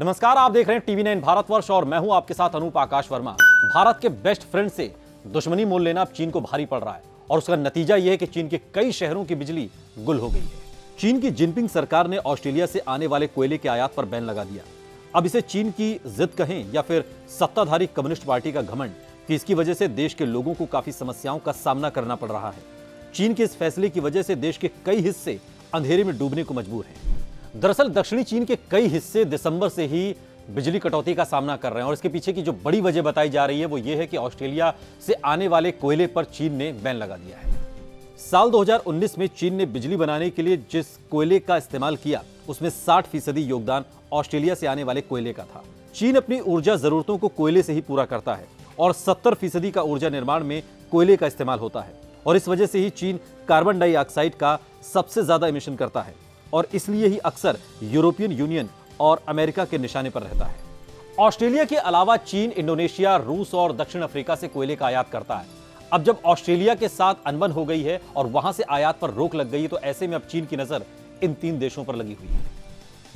नमस्कार, आप देख रहे हैं टीवी 9 भारतवर्ष और मैं हूं आपके साथ अनूप आकाश वर्मा। भारत के बेस्ट फ्रेंड से दुश्मनी मोल लेना अब चीन को भारी पड़ रहा है और उसका नतीजा यह है कि चीन के कई शहरों की बिजली गुल हो गई है। चीन की जिनपिंग सरकार ने ऑस्ट्रेलिया से आने वाले कोयले के आयात पर बैन लगा दिया। अब इसे चीन की जिद कहें या फिर सत्ताधारी कम्युनिस्ट पार्टी का घमंड कि इसकी वजह से देश के लोगों को काफी समस्याओं का सामना करना पड़ रहा है। चीन के इस फैसले की वजह से देश के कई हिस्से अंधेरे में डूबने को मजबूर हैं। दरअसल दक्षिणी चीन के कई हिस्से दिसंबर से ही बिजली कटौती का सामना कर रहे हैं और इसके पीछे की जो बड़ी वजह बताई जा रही है वो ये है कि ऑस्ट्रेलिया से आने वाले कोयले पर चीन ने बैन लगा दिया है। साल 2019 में चीन ने बिजली बनाने के लिए जिस कोयले का इस्तेमाल किया उसमें 60% योगदान ऑस्ट्रेलिया से आने वाले कोयले का था। चीन अपनी ऊर्जा जरूरतों को कोयले से ही पूरा करता है और 70% का ऊर्जा निर्माण में कोयले का इस्तेमाल होता है और इस वजह से ही चीन कार्बन डाइऑक्साइड का सबसे ज्यादा इमिशन करता है और इसलिए ही अक्सर यूरोपियन यूनियन और अमेरिका के निशाने पर रहता है। ऑस्ट्रेलिया के अलावा चीन इंडोनेशिया, रूस और दक्षिण अफ्रीका से कोयले का आयात करता है। अब जब ऑस्ट्रेलिया के साथ अनबन हो गई है और वहां से आयात पर रोक लग गई है तो ऐसे में अब चीन की नजर इन 3 देशों पर लगी हुई है।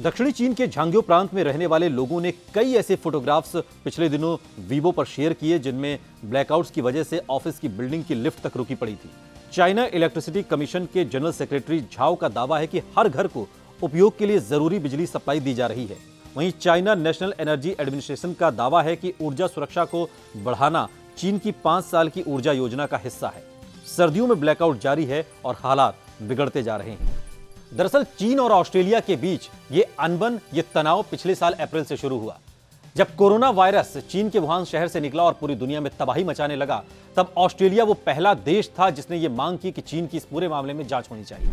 दक्षिणी चीन के झांग्यो प्रांत में रहने वाले लोगों ने कई ऐसे फोटोग्राफ्स पिछले दिनों वीबो पर शेयर किए जिनमें ब्लैकआउट्स की वजह से ऑफिस की बिल्डिंग की लिफ्ट तक रुकी पड़ी थी। चाइना इलेक्ट्रिसिटी कमीशन के जनरल सेक्रेटरी झाओ का दावा है कि हर घर को उपयोग के लिए जरूरी बिजली सप्लाई दी जा रही है। वहीं चाइना नेशनल एनर्जी एडमिनिस्ट्रेशन का दावा है कि ऊर्जा सुरक्षा को बढ़ाना चीन की 5 साल की ऊर्जा योजना का हिस्सा है। सर्दियों में ब्लैकआउट जारी है और हालात बिगड़ते जा रहे हैं। दरअसल चीन और ऑस्ट्रेलिया के बीच ये अनबन, ये तनाव पिछले साल अप्रैल से शुरू हुआ। जब कोरोना वायरस चीन के वुहान शहर से निकला और पूरी दुनिया में तबाही मचाने लगा, तब ऑस्ट्रेलिया वो पहला देश था जिसने ये मांग की कि चीन की इस पूरे मामले में जांच होनी चाहिए।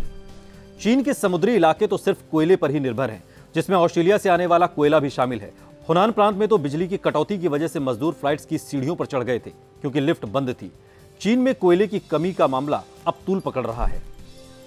चीन के समुद्री इलाके तो सिर्फ कोयले पर ही निर्भर हैं, जिसमें ऑस्ट्रेलिया से आने वाला कोयला भी शामिल है। हुनान प्रांत में तो बिजली की कटौती की वजह से मजदूर फ्लाइट्स की सीढ़ियों पर चढ़ गए थे क्योंकि लिफ्ट बंद थी। चीन में कोयले की कमी का मामला अब तूल पकड़ रहा है।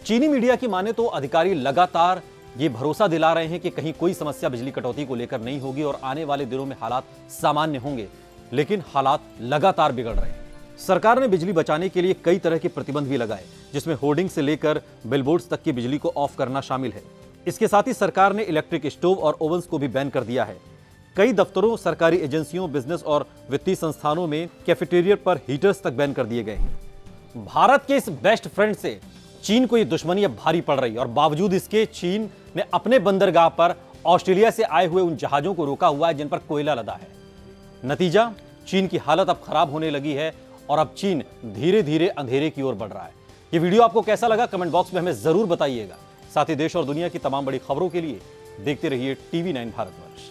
चीनी मीडिया की माने तो अधिकारी लगातार ये भरोसा दिला रहे हैं कि कहीं कोई समस्या बिजली कटौती को लेकर नहीं होगी और आने वाले दिनों में हालात सामान्य होंगे, लेकिन हालात लगातार बिगड़ रहे हैं। सरकार ने बिजली बचाने के लिए कई तरह के प्रतिबंध भी लगाए, जिसमें होर्डिंग से लेकर बिलबोर्ड्स तक की बिजली को ऑफ करना शामिल है। इसके साथ ही सरकार ने इलेक्ट्रिक स्टोव और ओवंस को भी बैन कर दिया है। कई दफ्तरों, सरकारी एजेंसियों, बिजनेस और वित्तीय संस्थानों में कैफेटेरिया पर हीटर्स तक बैन कर दिए गए हैं। भारत के इस बेस्ट फ्रेंड से चीन को यह दुश्मनी अब भारी पड़ रही है और बावजूद इसके चीन ने अपने बंदरगाह पर ऑस्ट्रेलिया से आए हुए उन जहाजों को रोका हुआ है जिन पर कोयला लदा है। नतीजा, चीन की हालत अब खराब होने लगी है और अब चीन धीरे धीरे अंधेरे की ओर बढ़ रहा है। यह वीडियो आपको कैसा लगा कमेंट बॉक्स में हमें जरूर बताइएगा। साथ ही देश और दुनिया की तमाम बड़ी खबरों के लिए देखते रहिए टीवी 9 भारतवर्ष।